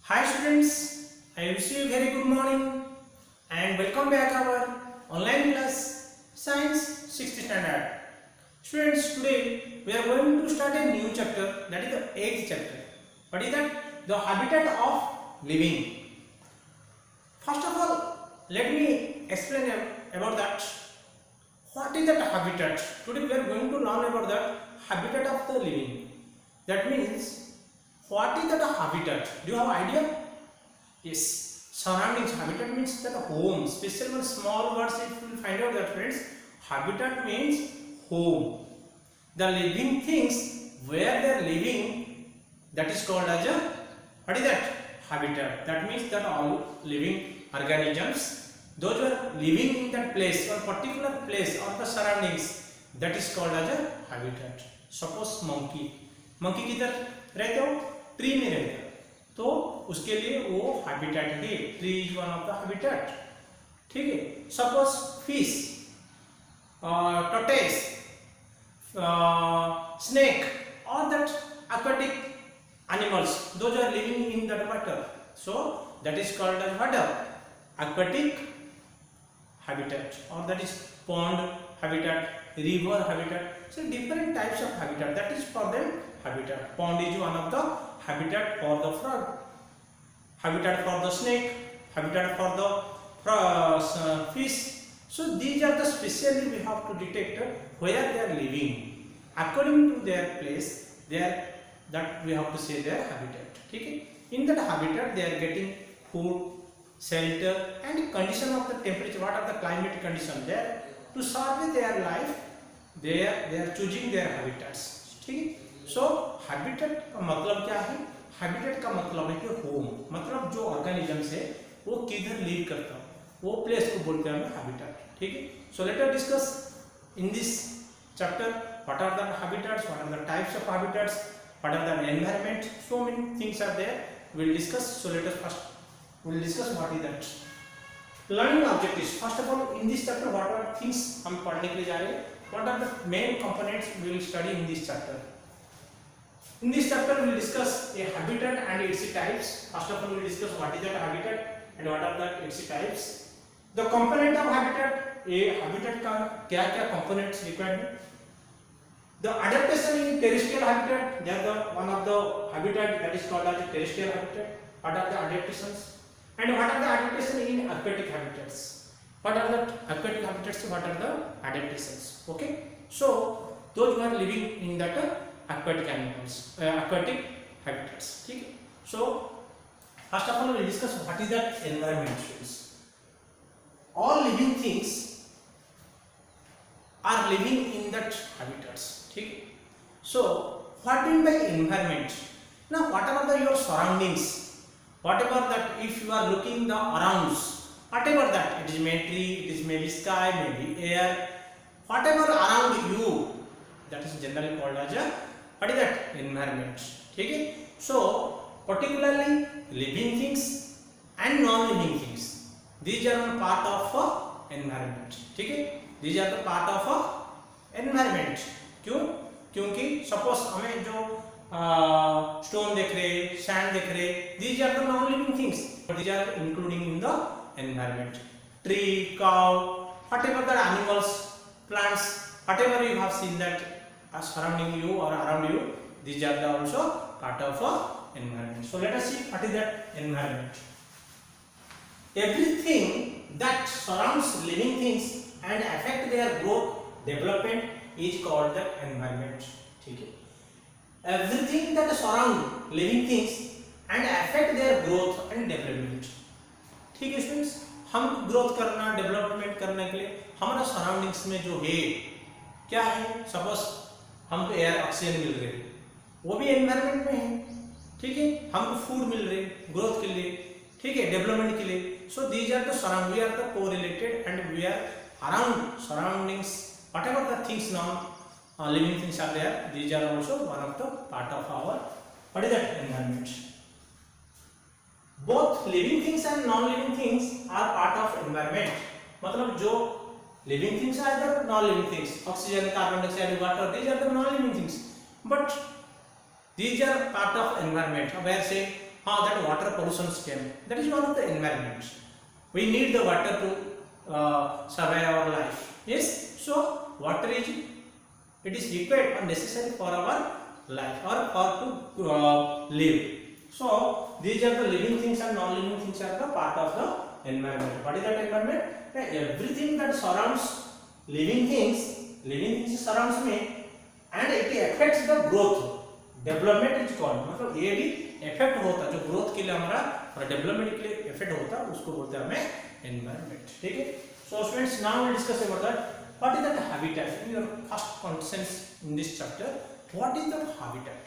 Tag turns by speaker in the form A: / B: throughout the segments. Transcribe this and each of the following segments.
A: Hi students, I wish you a very good morning and welcome back our online class Science 6th standard. Students, today we are going to start a new chapter, that is the 8th chapter. What is that? The habitat of living. First of all, let me explain about that. What is that habitat? Today we are going to learn about the habitat of the living. That means, what is that habitat? Do you have idea? Yes, surroundings. Habitat means that home. Special one small words if you will find out that friends. Habitat means home. The living things where they are living, that is called as a, what is that? Habitat. That means that all living organisms, those who are living in that place or particular place or the surroundings, that is called as a habitat. Suppose monkey किधर रहते हो? Tree में रहते हो, तो उसके लिए वो हैबिटेट है. Tree is one of the habitat. ठीक है. Suppose fish, tortoise, snake, or that aquatic animals, those are living in that water, so that is called as water aquatic habitat, or that is pond habitat, river habitat. So different types of habitat, that is for them habitat. Pond is one of the habitat for the frog, habitat for the snake, habitat for the fish. So these are the specially we have to detect where they are living according to their place. There, that we have to say their habitat. Okay? In that habitat they are getting food, shelter, and condition of the temperature. What are the climate condition there to survive their life? They are choosing their habitats. ठीक है. सो habitat का मतलब क्या है? Habitat का मतलब है कि होम, मतलब जो ऑर्गेनिजम्स है वो किधर लिव करता है, वो प्लेस को बोलते हैं हैबिटेट. ठीक है. So let us discuss in this chapter what are the habitats, what are the types of habitats, what are the environment. So many things are there, we will discuss. So let us first we will discuss what is that learning objectives. First of all in this chapter what are things हम पढ़ने के लिए जा रहे हैं, what are the main components we will study in this chapter. In this chapter, we will discuss a habitat and its types. First of all, we will discuss what is that habitat and what are the its types. The component of habitat. A habitat का क्या-क्या components required? The adaptation in terrestrial habitat. They are the one of the habitat that is called as terrestrial habitat. What are the adaptations? And what are the adaptations in aquatic habitats? What are the aquatic habitats? What are the adaptations? Okay. So those who are living in that aquatic animals, aquatic habitats. ठीक है. So first of all we will discuss what is that environment. All living things are living in that habitats. ठीक है. So what do you mean by environment? Now whatever the your surroundings, whatever that if you are looking the arounds, whatever that it is may tree, it is maybe sky, maybe air, whatever around you, that is generally called as a what is that environment. ठीक है. So particularly living things and non-living things, these are part of environment. ठीक है. These are the part of environment. क्यों? क्योंकि suppose हमें जो stone देख रहे, sand देख रहे, these are the non-living things, but these are including in the environment. Tree, cow, whatever the animals, plants, whatever you have seen that surrounding you or around you, these are the also part of environment. So let us see what is that environment. Everything that surrounds living things and affect their growth, development is called the environment. ठीक है. Everything that surround living things and affect their growth and development. ठीक है students. हम growth करना, development करने के लिए हमारा सराउंडिंग्स में जो है क्या है? सपोज हमको एयर ऑक्सीजन मिल रहे, वो भी एनवायरनमेंट में है. ठीक है. हमको फूड मिल रहे ग्रोथ के लिए, ठीक है, डेवलपमेंट के लिए. So these are the surround, we are the correlated and we are around surroundings, whatever the things non living things are there, these are also one of the part of our what is that environment. Both living things and non living things are part of environment. मतलब जो living things are the non-living things, oxygen, carbon dioxide, water, these are the non-living things, but these are part of environment. Where say how that water pollution came. That is one of the environment. We need the water to survive our life. Yes, so water is required or necessary for our life or for to live. So these are the living things and non-living things are the part of the environment. What is that environment? Everything that surrounds living things surrounds me and it affects the growth. Development is called, मतलब ये भी effect होता है जो growth के लिए हमारा और डेवलपमेंट के लिए इफेक्ट होता है उसको बोलते हैं हमें एनवायरनमेंट. ठीक है. So students now we discuss about that what is that habitat in your first concepts in this chapter. What is that habitat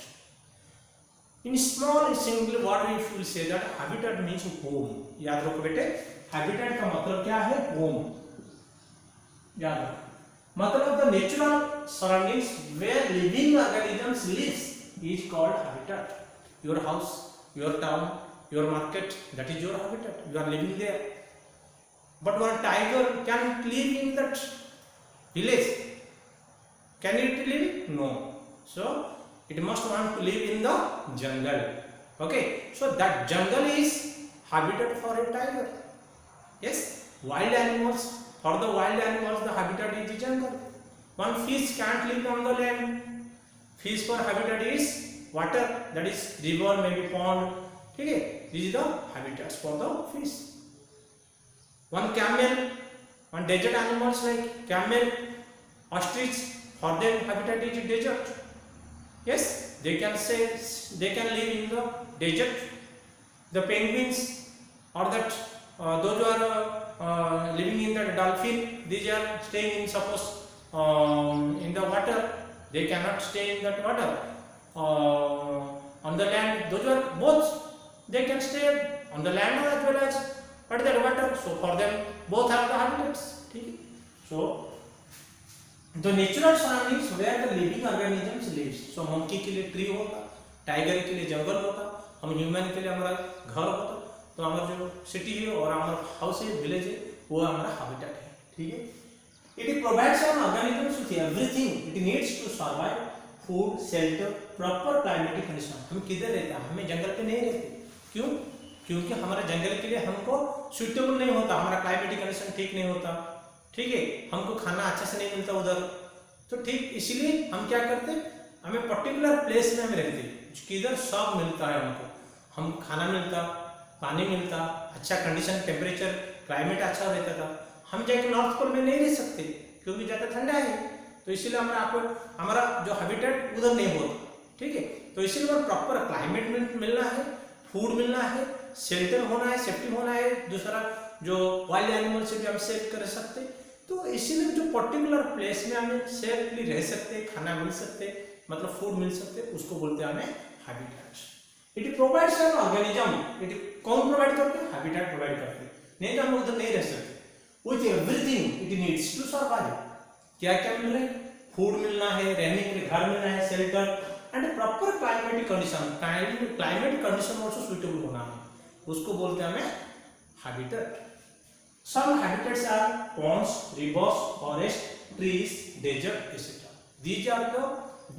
A: in small single word we will say that habitat means home. याद रखो बेटे, habitat का मतलब क्या है? Home. याद रखो, मतलब the natural surroundings where living organisms lives is called habitat. Your house, your town, your market, that is your habitat. You are living there. But one tiger can live in that village. Can it live? No. So it must want to live in the jungle. Okay. So that jungle is habitat for a tiger. Yes. Wild animals. For the wild animals, the habitat is the jungle. One fish can't live on the land. Fish for habitat is water, that is river, maybe pond. ठीक है, this is the habitats for the fish. One camel, one desert animals like camel, ostrich, for them habitat is desert. Yes, they can live in the desert. The penguins or that those who are living in the dolphin, these are staying in suppose in the water. They cannot stay in that water. On the land, those are both. They can stay on the land as well as at that water. So for them, both have the habitats. So the natural surroundings where the living organisms lives. So monkey के लिए tree होता, tiger के लिए जंगल होता, हम human के लिए हमारा घर होता. तो हमारा जो city है और हमारा house है, village है, वो हमारा habitat है. ठीक है. It provides an organisms with everything it needs to survive: food, shelter, proper climatic condition. हम किधर रहते हैं? हमें जंगल पे नहीं रहते. क्यों? क्योंकि हमारा जंगल के लिए हमको सुटेबल नहीं होता, हमारा क्लाइमेटिक कंडीशन ठीक नहीं होता. ठीक है, हमको खाना अच्छा से नहीं मिलता उधर. तो ठीक इसीलिए हम क्या करते हैं, हमें पर्टिकुलर प्लेस में हम रहते हैं किधर सब मिलता है हमको. हम खाना मिलता, पानी मिलता, अच्छा कंडीशन, टेम्परेचर, क्लाइमेट अच्छा रहता था. हम जाके नॉर्थ पोल में नहीं रह सकते क्योंकि ज़्यादा ठंडा है. तो इसीलिए हमारा जो हैबिटेट उधर नहीं होता. ठीक है, तो इसीलिए हमें प्रॉपर क्लाइमेट मिलना है, फूड मिलना है, शेल्टर होना है, सेफ्टी होना है. दूसरा जो वाइल्ड एनिमल से भी हम सेव कर सकते. तो इसीलिए जो पर्टिकुलर प्लेस में हमें सेफली रह सकते, खाना मिल सकते, मतलब फूड मिल सकते, उसको बोलते हैं हमें habitat. It provides an organism. It कौन प्रोवाइड करते हैं? हैबिटेट प्रोवाइड करते हैं. नहीं तो हम उधर नहीं रह सकते. With everything it needs to survive. क्या क्या मिल रहा है? फूड मिलना है, रहने के लिए घर मिलना है, shelter and proper climatic condition. Climatic condition also suitable होना है, उसको बोलते हैं हमें habitat. Some habitats are ponds, rivers, forest, trees, desert, etc. These are the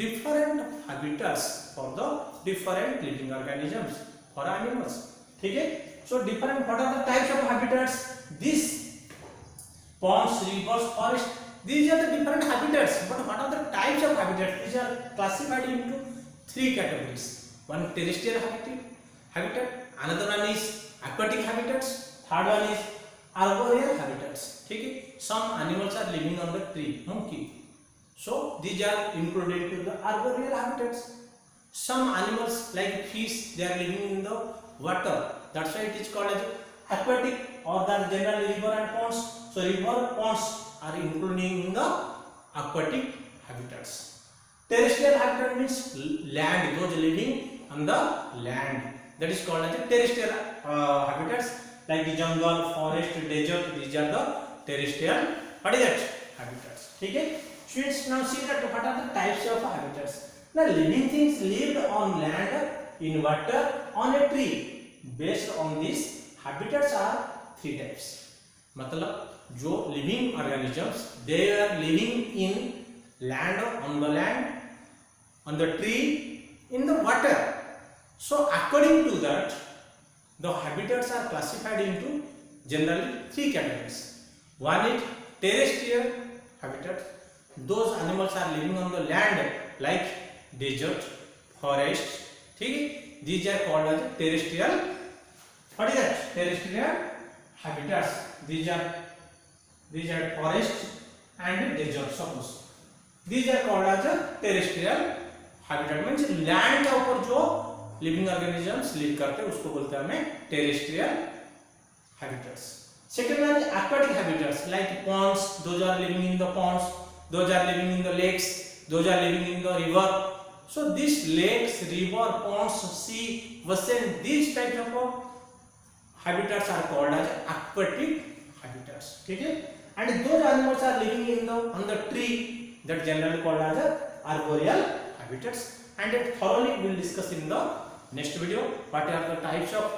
A: different habitats for the different living organisms or animals. ठीक है. So different, what are the types of habitats? This ponds, rivers, forest, these are the different habitats. But what are the types of habitats? These are classified into three categories. One terrestrial habitat, another one is aquatic habitats, third one is arboreal habitats. ठीक है. Some animals are living on the tree, monkey. So these are included to the arboreal habitats. Some animals like fish, they are living in the water. That's why it is called as aquatic, or the general river and ponds. So river, ponds are including in the aquatic habitats. Terrestrial habitat means land, those living on the land. That is called as the terrestrial habitats, like the jungle, forest, desert. These are the terrestrial. What is that? Habitats. ठीक है. Students, now see that what are the types of habitats. Now living things lived on land, in water, on a tree. Based on this, habitats are three types. मतलब जो living organisms, they are living in land, on the land, on the tree, in the water. So according to that, The habitats are classified into generally three categories. One is terrestrial habitats. Those animals are living on the land like desert, forest. ठीक है, these are called as terrestrial. What is that? Terrestrial habitats. These are forest and desert. Suppose these are called as terrestrial habitat. Means land के ऊपर जो living organisms live करते हैं उसको बोलते हैं हमें terrestrial habitats. Second one is aquatic habitats like ponds. Those are living in the ponds. Those are living in the lakes. Those are living in the river. So these lakes, river, ponds, sea, ocean, these types of habitats are called as aquatic habitats. ठीक है. And those animals are living in the on the tree that generally called as arboreal habitats. And thoroughly we will discuss in the next video what are the types of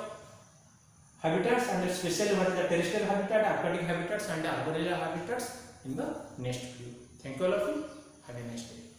A: habitats and especially what is the terrestrial habitat, aquatic habitats and arboreal habitats in the next video. Thank you all of you. Have a nice day.